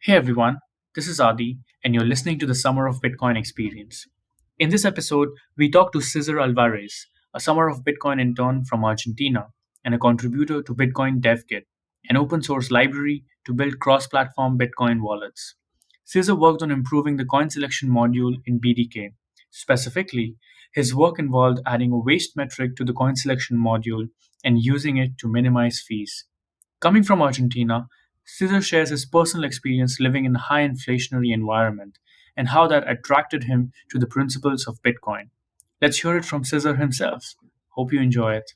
Hey everyone, this is Adi, and you're listening to the Summer of Bitcoin experience. In this episode, we talk to César Alvarez, a Summer of Bitcoin intern from Argentina and a contributor to Bitcoin DevKit, an open source library to build cross platform Bitcoin wallets. César worked on improving the coin selection module in BDK. Specifically, his work involved adding a waste metric to the coin selection module and using it to minimize fees. Coming from Argentina, Cesar shares his personal experience living in a high inflationary environment and how that attracted him to the principles of Bitcoin. Let's hear it from Cesar himself. Hope you enjoy it.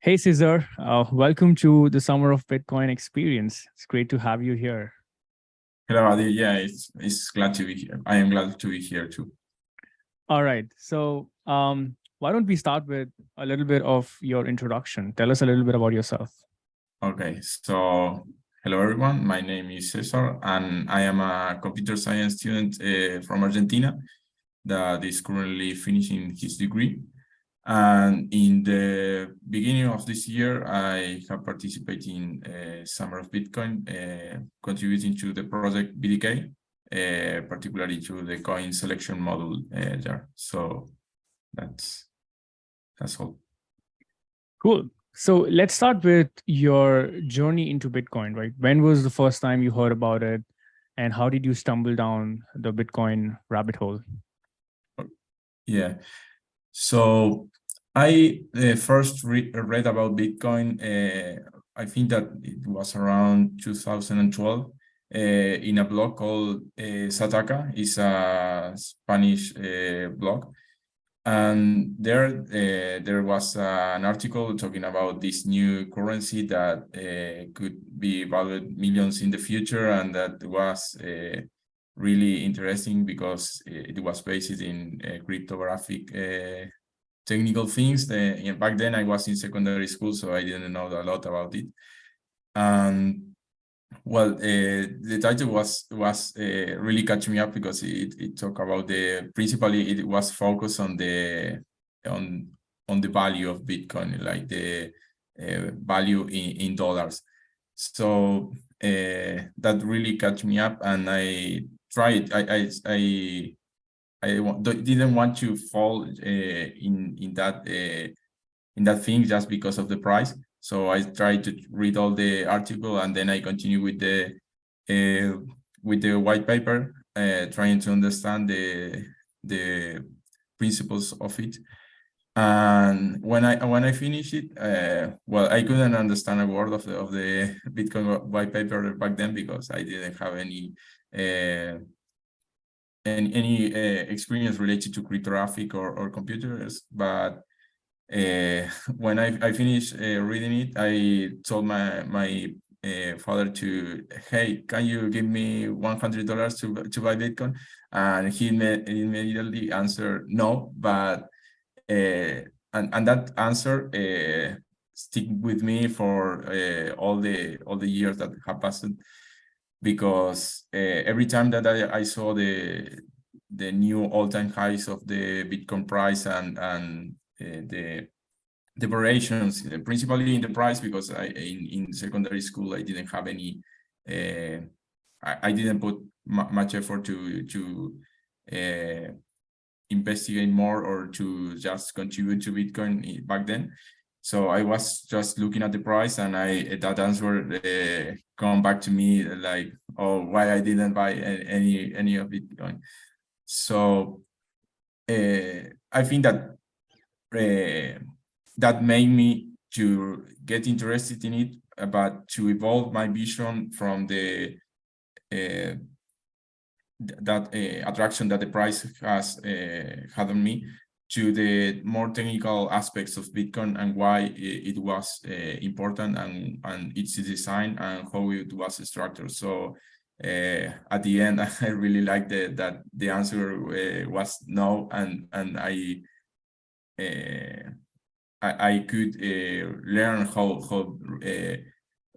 Hey, Cesar. Welcome to the Summer of Bitcoin experience. It's great to have you here. Hello, Adi. Yeah, it's glad to be here. I am glad to be here too. All right. So, why don't we start with a little bit of your introduction? Tell us a little bit about yourself. Okay, so hello everyone. My name is Cesar, and I am a computer science student from Argentina that is currently finishing his degree. And in the beginning of this year, I have participated in Summer of Bitcoin, contributing to the project BDK, particularly to the coin selection module there. So that's all. Cool. So let's start with your journey into Bitcoin, right? When was the first time you heard about it, and how did you stumble down the Bitcoin rabbit hole? Yeah. So I first read about Bitcoin, I think that it was around 2012, in a blog called Sataka. It's a Spanish blog. And there was an article talking about this new currency that could be valued millions in the future, and that was really interesting because it was based in cryptographic technical things. Back then I was in secondary school, so I didn't know a lot about it. And well, the title was really catching me up because it talked about principally it was focused on the value of Bitcoin, like the value in dollars. So that really catch me up, and I tried. I didn't want to fall in that thing just because of the price. So I tried to read all the article, and then I continue with the white paper, trying to understand the principles of it. And when I finished it, well, I couldn't understand a word of the Bitcoin white paper back then because I didn't have any experience related to cryptographic or computers. But when I finished reading it, I told my father to, hey, can you give me $100 to buy Bitcoin? And he immediately answered no, but and that answer stick with me for all the years that have passed, because every time that I saw the new all-time highs of the Bitcoin price and the variations, principally in the price, because in secondary school I didn't have any, I didn't put much effort to investigate more or to just contribute to Bitcoin back then. So I was just looking at the price, and that answer come back to me like, oh, why I didn't buy any of Bitcoin. So I think that that made me to get interested in it, but to evolve my vision from the attraction that the price has had on me to the more technical aspects of Bitcoin and why it was important, and its design and how it was structured. So at the end, I really liked that the answer was no, and I could learn how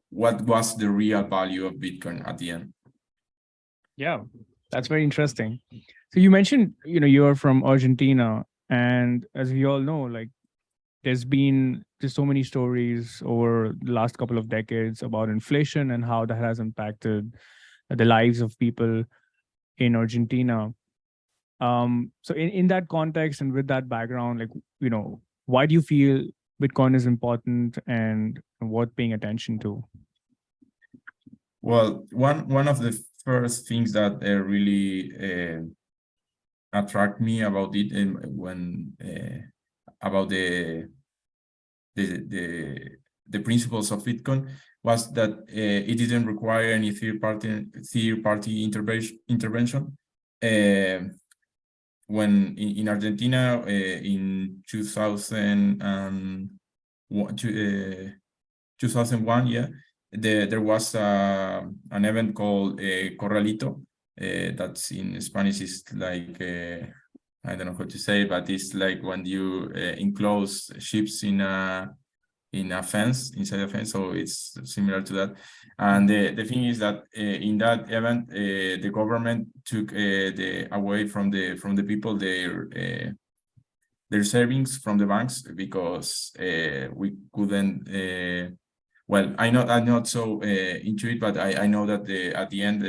what was the real value of Bitcoin at the end. Yeah, that's very interesting. So you mentioned, you're from Argentina. And as we all know, like there's so many stories over the last couple of decades about inflation and how that has impacted the lives of people in Argentina. So in that context and with that background, like, why do you feel Bitcoin is important and worth paying attention to? Well, one of the first things that really attract me about it, when about the the the principles of Bitcoin, was that it didn't require any third party intervention. When in Argentina in 2001, yeah, there was an event called Corralito. That's in Spanish is like I don't know how to say, but it's like when you enclose ships in a fence, inside a fence, so it's similar to that. And the thing is that in that event, the government took away from the people their savings from the banks, because we couldn't. Well, I'm not so into it, but I know that at the end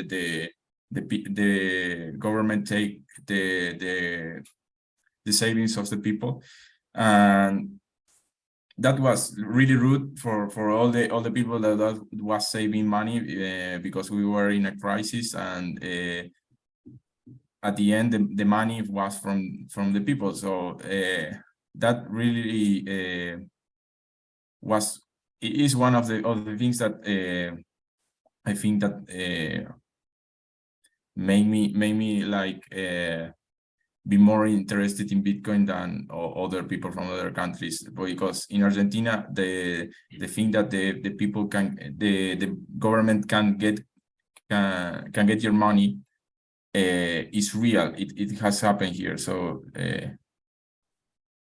the government take the savings of the people, and that was really rude for all the people that was saving money, because we were in a crisis, and at the end the money was from the people. So that really is one of the things that I think that made me like be more interested in Bitcoin than other people from other countries, because in Argentina the thing that the people the government can get your money is real. It has happened here.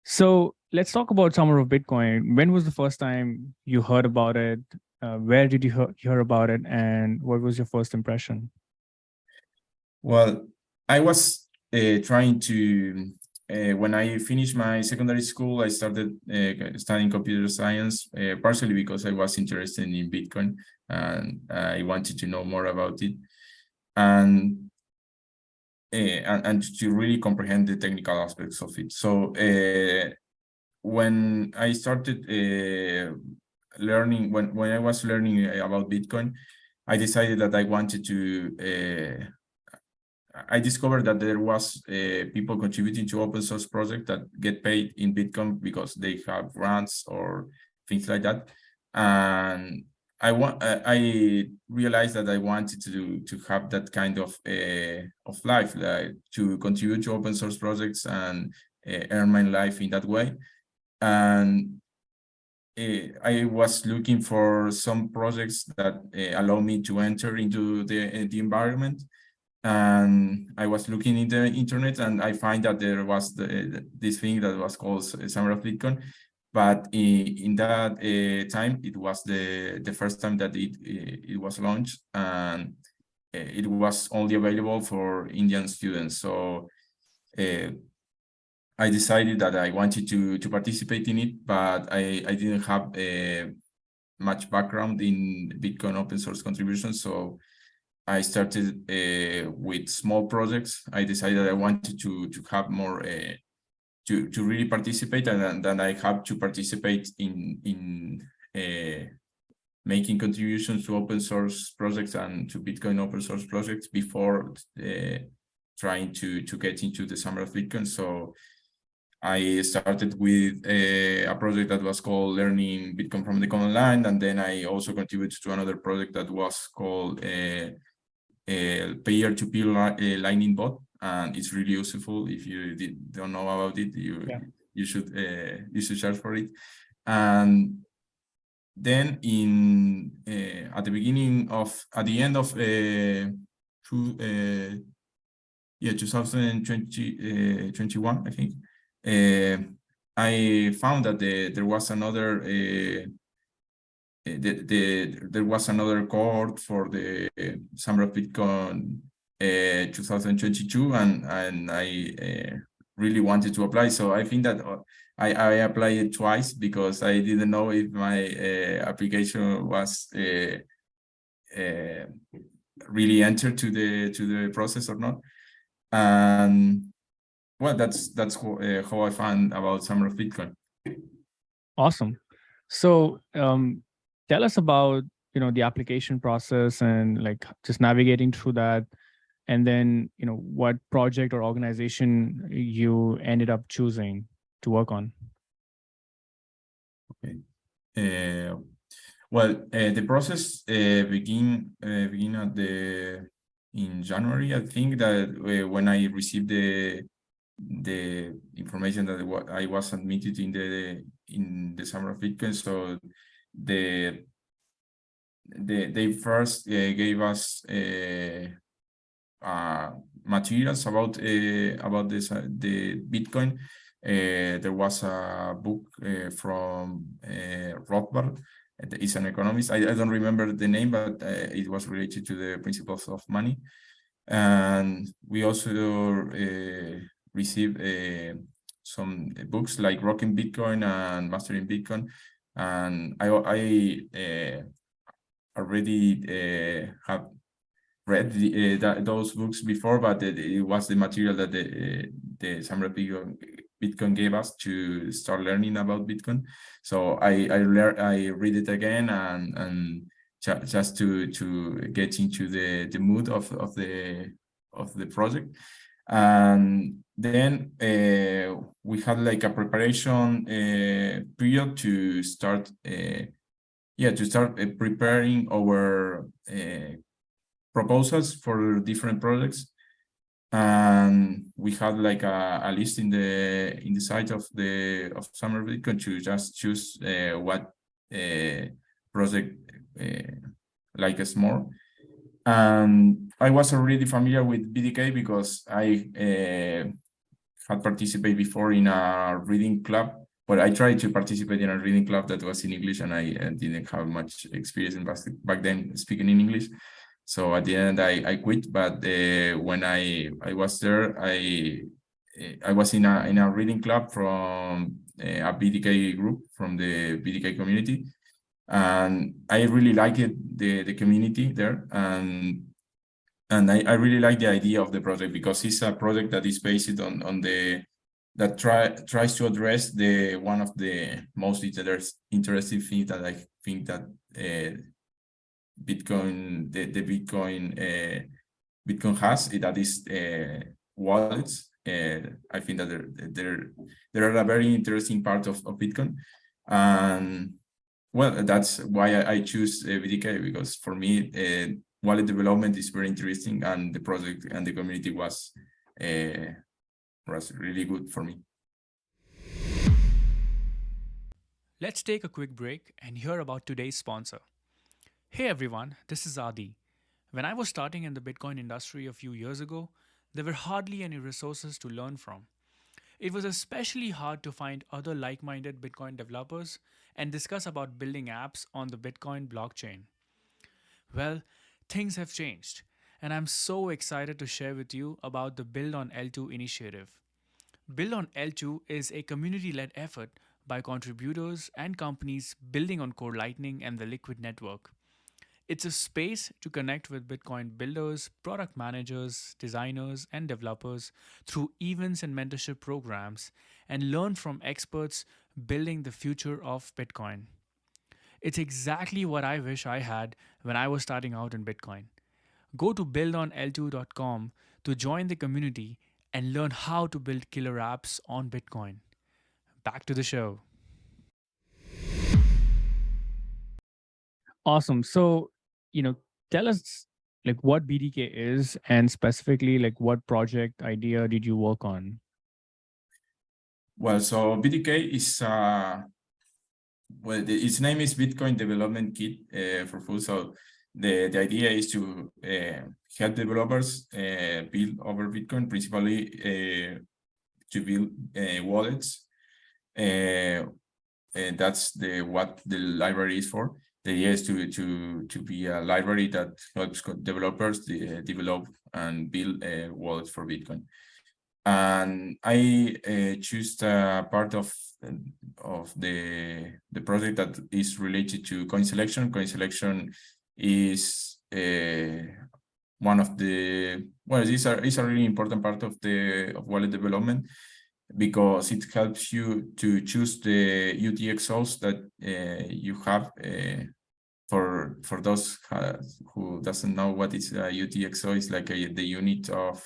So let's talk about Summer of Bitcoin. When was the first time you heard about it? Where did you hear about it, and what was your first impression? Well, I was trying to, when I finished my secondary school, I started studying computer science, partially because I was interested in Bitcoin and I wanted to know more about it, and to really comprehend the technical aspects of it. So when I started learning, when I was learning about Bitcoin, I decided that I wanted to I discovered that there was people contributing to open source projects that get paid in Bitcoin because they have grants or things like that. And I realized that I wanted to have that kind of life, like to contribute to open source projects and earn my life in that way. And I was looking for some projects that allow me to enter into the environment. And I was looking in the internet, and I find that there was this thing that was called Summer of Bitcoin. But in that time, it was the first time that it was launched, and it was only available for Indian students. So I decided that I wanted to participate in it, but I didn't have much background in Bitcoin open source contributions. So I started with small projects. I decided I wanted to have more to really participate, and then I have to participate in making contributions to open source projects and to Bitcoin open source projects before trying to get into the Summer of Bitcoin. So I started with a project that was called Learning Bitcoin from the Command Line, and then I also contributed to another project that was called peer-to-peer Lightning bot, and it's really useful. If you don't know about it, you should search for it. And then at the end of 2021, I think, I found that there was another there was another cohort for the Summer of Bitcoin 2022, and I really wanted to apply. So I think that I applied it twice because I didn't know if my application was really entered to the process or not. And well, that's how I found about Summer of Bitcoin. Awesome. So, tell us about the application process and like just navigating through that, and then what project or organization you ended up choosing to work on. Okay. Well, the process begin at in January. I think that when I received the information that I was admitted in the Summer of Bitcoin, so they first gave us materials about the Bitcoin. There was a book from Rothbard. He's an economist. I don't remember the name, but it was related to the principles of money. And we also received some books like Rocking Bitcoin and Mastering Bitcoin. And I already have read those books before, but it was the material that the Summer Bitcoin gave us to start learning about Bitcoin. So I read it again and just to get into the mood of the project. And then we had like a preparation period to start preparing our proposals for different projects. And we had like a list in the site of Summer Bitcoin to just choose what project like us more. And I was already familiar with BDK because I had participated before in a reading club. But I tried to participate in a reading club that was in English, and I didn't have much experience back then speaking in English. So at the end, I quit. But when I was there, I was in a reading club from a BDK group from the BDK community, and I really liked the community there, and I really like the idea of the project because it's a project that is based on that tries to address one of the most interesting things that I think that Bitcoin Bitcoin has, that is wallets. I think that there are a very interesting part of Bitcoin, and well, that's why I choose BDK, because for me wallet development is very interesting, and the project and the community was really good for me. Let's take a quick break and hear about today's sponsor. Hey everyone, this is Adi. When I was starting in the Bitcoin industry a few years ago, there were hardly any resources to learn from. It was especially hard to find other like-minded Bitcoin developers and discuss about building apps on the Bitcoin blockchain. Well, things have changed, and I'm so excited to share with you about the Build on L2 initiative. Build on L2 is a community-led effort by contributors and companies building on Core Lightning and the Liquid network. It's a space to connect with Bitcoin builders, product managers, designers, and developers through events and mentorship programs, and learn from experts building the future of Bitcoin. It's exactly what I wish I had when I was starting out in Bitcoin. Go to buildonl2.com to join the community and learn how to build killer apps on Bitcoin. Back to the show. Awesome. So, tell us like what BDK is, and specifically like what project idea did you work on? Well, so BDK is its name is Bitcoin Development Kit for full. So the idea is to help developers build over Bitcoin, principally to build wallets. And that's what the library is for. The idea is to be a library that helps developers develop and build wallets for Bitcoin. And I choose part of the project that is related to coin selection. Coin selection is one of the, well, it's a really important part of wallet development, because it helps you to choose the UTXOs that you have. For those who doesn't know what is a UTXO, it's like the unit of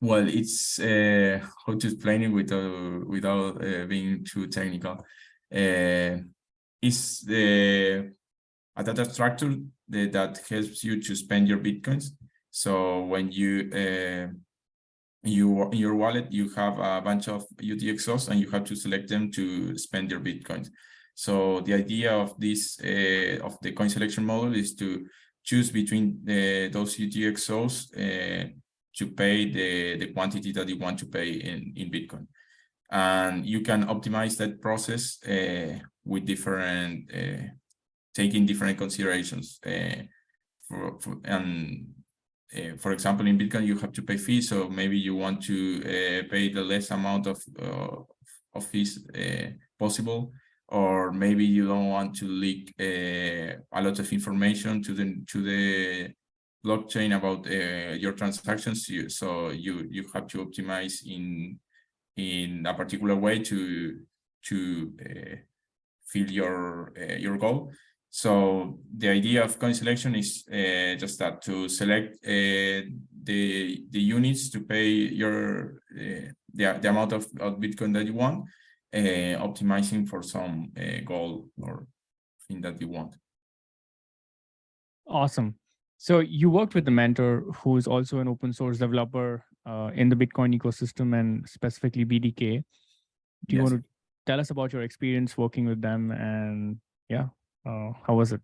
well, it's how to explain it without being too technical. It's a data structure that helps you to spend your bitcoins. So when you in your wallet, you have a bunch of UTXOs and you have to select them to spend your bitcoins. So the idea of this of the coin selection model is to choose between those UTXOs to pay the quantity that you want to pay in Bitcoin. And you can optimize that process with different taking different considerations. For example, in Bitcoin, you have to pay fees, so maybe you want to pay the less amount of fees possible, or maybe you don't want to leak a lot of information to the blockchain about your transactions. So you have to optimize in a particular way to fill your goal. So the idea of coin selection is just that, to select the units to pay your the amount of Bitcoin that you want, optimizing for some goal or thing that you want. Awesome. So you worked with a mentor who is also an open source developer in the Bitcoin ecosystem, and specifically BDK. Do you Yes. want to tell us about your experience working with them, and how was it?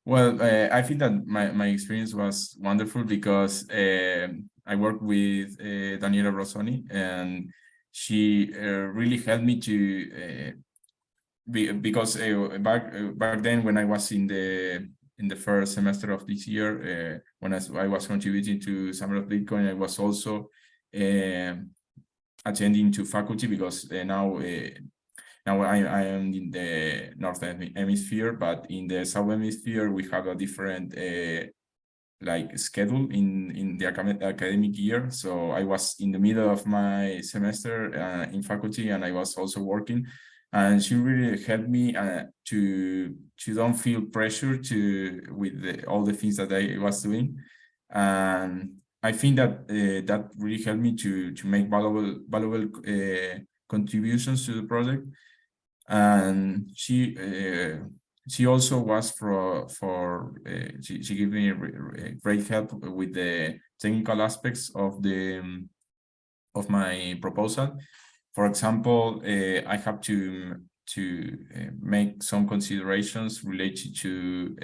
Well, I think that my experience was wonderful, because I worked with Daniela Rossoni, and she really helped me to because back then, when I was in the first semester of this year, when I was contributing to Summer of Bitcoin, I was also attending to faculty, because now I am in the northern hemisphere, but in the southern hemisphere we have a different like schedule in the academic year. So I was in the middle of my semester in faculty, and I was also working. And she really helped me to don't feel pressure with all the things that I was doing. And I think that that really helped me to make valuable contributions to the project. And she also was she gave me great help with the technical aspects of of my proposal. For example, I have to make some considerations related to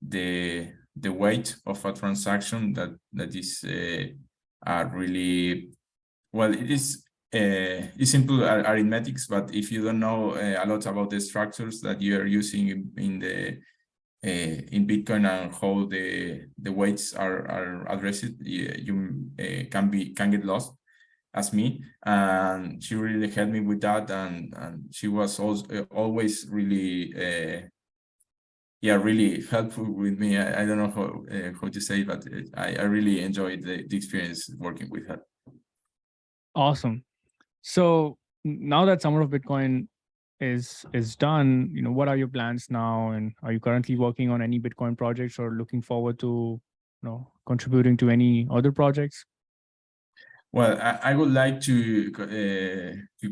the weight of a transaction that is really, well, it is it's simple arithmetics, but if you don't know a lot about the structures that you are using in Bitcoin and how the weights are addressed, you can get lost, as me. And she really helped me with that, and she was also always really really helpful with me. I don't know how to say, but I really enjoyed the experience working with her. Awesome. So now that Summer of Bitcoin is done, what are your plans now, and are you currently working on any Bitcoin projects, or looking forward to contributing to any other projects? Well, I would like to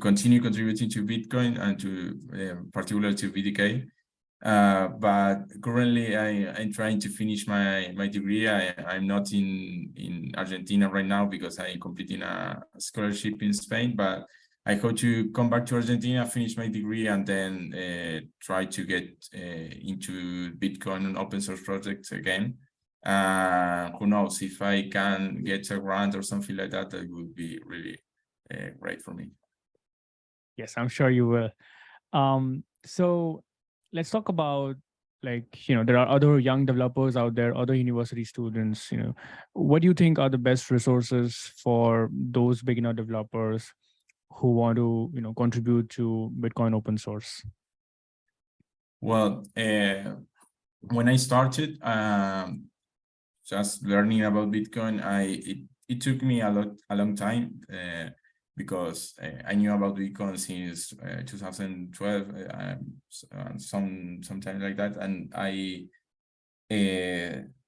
continue contributing to Bitcoin and to particularly to BDK. But currently I'm trying to finish my degree. I'm not in Argentina right now, because I'm completing a scholarship in Spain, but I hope to come back to Argentina, finish my degree, and then try to get into Bitcoin and open source projects again. Who knows, if I can get a grant or something like that, that would be really great for me. Yes, I'm sure you will. So let's talk about like, there are other young developers out there, other university students, what do you think are the best resources for those beginner developers who want to, contribute to Bitcoin open source? Well, when I started just learning about Bitcoin, it took me a long time because I knew about Bitcoin since 2012, sometime like that, and I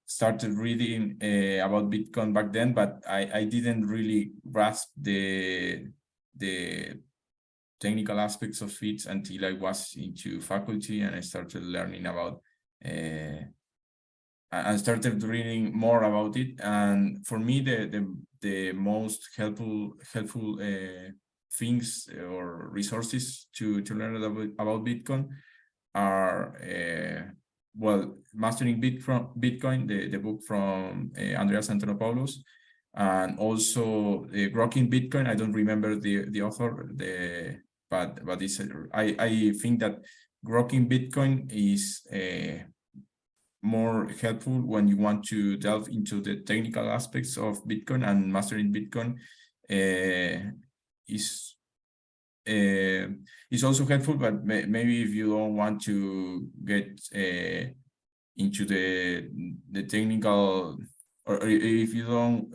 started reading about Bitcoin back then, but I didn't really grasp the technical aspects of it until I was into faculty and I started learning about and started reading more about it. And for me, the most helpful things or resources to learn about Bitcoin are well, Mastering Bitcoin, the book from Andreas Antonopoulos, and also Grokking Bitcoin. I don't remember the author, but it's I think that Grokking Bitcoin is more helpful when you want to delve into the technical aspects of Bitcoin, and Mastering Bitcoin is also helpful, but maybe if you don't want to get into the technical, or if you don't,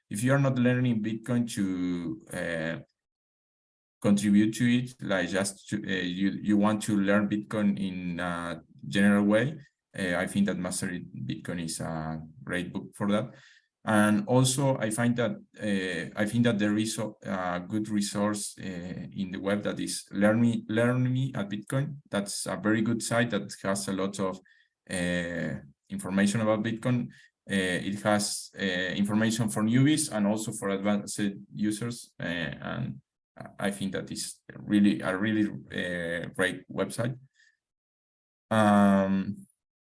if you are not learning Bitcoin to contribute to it, like just to, you want to learn Bitcoin in a general way, I think that Mastering Bitcoin is a great book for that. And also, I think that there is a good resource in the web that is Learn Me at Bitcoin. That's a very good site that has a lot of information about Bitcoin. It has information for newbies and also for advanced users, and I think that is really a great website.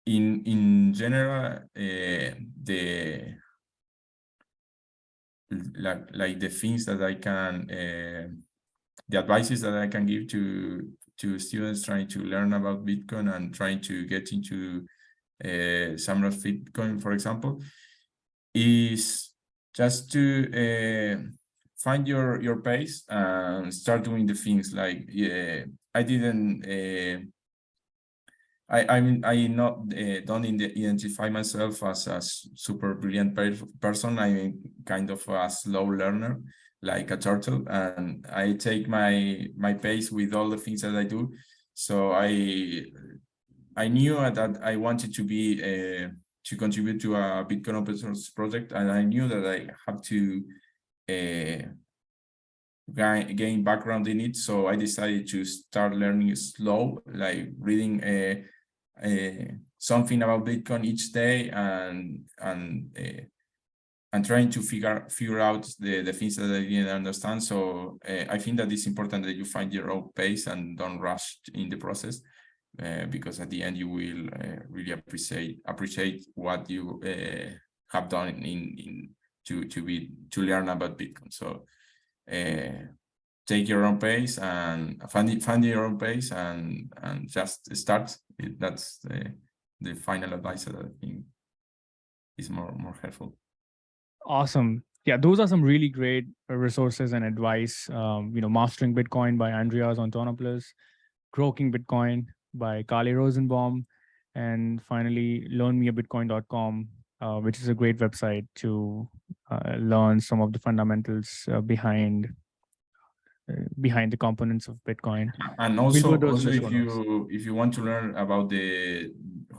In general, the things that I can, the advices that I can give to students trying to learn about Bitcoin and trying to get into Summer of Bitcoin, for example, is just to find your pace and start doing the things. Like I didn't. I not don't identify myself as a super brilliant person. I'm kind of a slow learner, like a turtle, and I take my pace with all the things that I do. So I knew that I wanted to be to contribute to a Bitcoin open source project, and I knew that I have to gain background in it. So I decided to start learning slow, like reading something about Bitcoin each day, and trying to figure out the things that I didn't understand. So I think that it's important that you find your own pace and don't rush in the process, because at the end you will really appreciate what you have done to learn about Bitcoin. So take your own pace and find your own pace and just start. That's the final advice that I think is more helpful. Awesome. Yeah, those are some really great resources and advice. Mastering Bitcoin by Andreas Antonopoulos, Grokking Bitcoin by Kali Rosenbaum, and finally learnmeabitcoin.com, which is a great website to learn some of the fundamentals behind the components of Bitcoin. And also if you want to learn about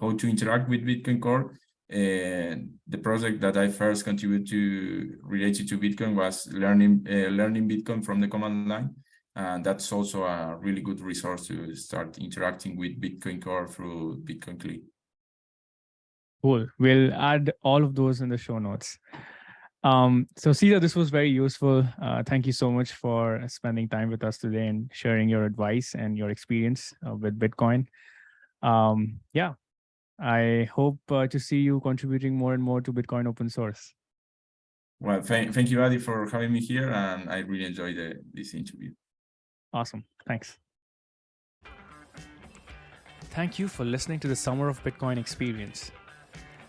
how to interact with Bitcoin Core, the project that I first contributed to related to Bitcoin was learning Bitcoin from the command line. And that's also a really good resource to start interacting with Bitcoin Core through Bitcoin Click. Cool. We'll add all of those in the show notes. So Cesar, this was very useful. Thank you so much for spending time with us today and sharing your advice and your experience with Bitcoin. Yeah, I hope to see you contributing more and more to Bitcoin open source. Well, thank you, Adi, for having me here, and I really enjoyed this interview. Awesome. Thanks. thank you for listening to the Summer of Bitcoin experience.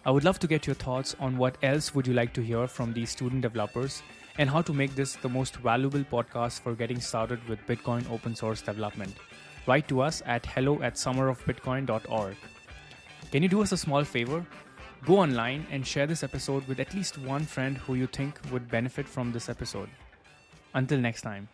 I would love to get your thoughts on what else would you like to hear from these student developers and how to make this the most valuable podcast for getting started with Bitcoin open source development. Write to us at hello@summerofbitcoin.org. Can you do us a small favor? Go online and share this episode with at least one friend who you think would benefit from this episode. Until next time.